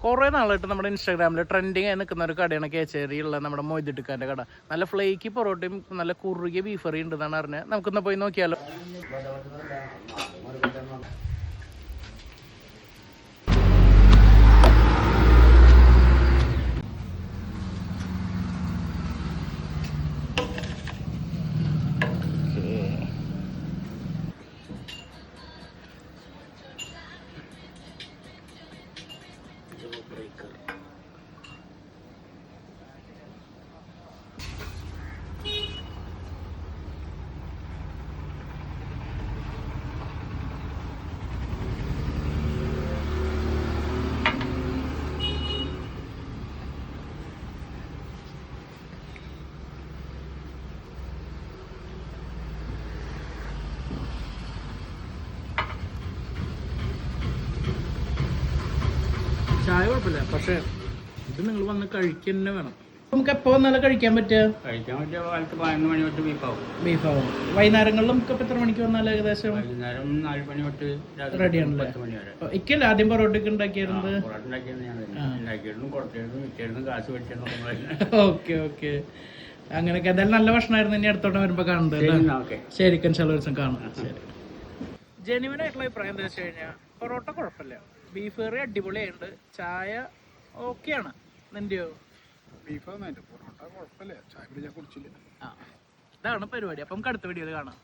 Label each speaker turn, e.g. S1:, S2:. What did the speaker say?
S1: കുറേ നാളായിട്ട് നമ്മുടെ ഇൻസ്റ്റാഗ്രാമിൽ ട്രെൻഡിങ് ആയി നിൽക്കുന്ന ഒരു കടയാണ് കേച്ചേരിയുള്ള നമ്മുടെ മൊയ്തെടുക്കാൻ്റെ കട. നല്ല ഫ്ലേക്കി പൊറോട്ടയും നല്ല കുറുകിയ ബീഫ് കറി ഉണ്ടെന്നാണ് അറിഞ്ഞത്. നമുക്കൊന്ന് പോയി നോക്കിയാലോ. ചായ കുഴപ്പമില്ല, പക്ഷെ ഇത് നിങ്ങൾ വന്ന് കഴിക്കുക തന്നെ വേണം. നമുക്ക് എപ്പോൾ വന്നാലും കഴിക്കാൻ പറ്റിയ
S2: കാലത്ത് 11 മണി തൊട്ട്
S1: ബീഫാവും. വൈകുന്നേരങ്ങളിൽ നമുക്ക് എത്ര മണിക്ക് വന്നാലും ഏകദേശം
S2: വൈകുന്നേരം 4 മണി തൊട്ട്
S1: റെഡിയാണല്ലേ?
S2: 10 മണി വരെ.
S1: ഇക്കല്ല ആദ്യം പൊറോട്ടയ്ക്ക് ഉണ്ടാക്കിയിരുന്നത്. ഓക്കെ ഓക്കെ, അങ്ങനെയൊക്കെ. എന്തായാലും നല്ല ഭക്ഷണമായിരുന്നു. ഇനി അടുത്തോട്ടം വരുമ്പോ കാണുന്നത് ശരിക്കും ചില ദിവസം കാണാം. ശരി. ജെന്യുവൻ ആയിട്ടുള്ള അഭിപ്രായം എന്താ വെച്ച് കഴിഞ്ഞാൽ പൊറോട്ട കുഴപ്പമില്ല, ബീഫ് കറി അടിപൊളിയായിട്ടുണ്ട്, ചായ ഓക്കെയാണ്. നിന്റെയോ?
S3: ബീഫ് പൊറോട്ട കുഴപ്പമില്ല, ചായ കുടിച്ചില്ല.
S1: ഇതാണ് പരിപാടി. അപ്പം അടുത്ത വീഡിയോയിൽ കാണാം.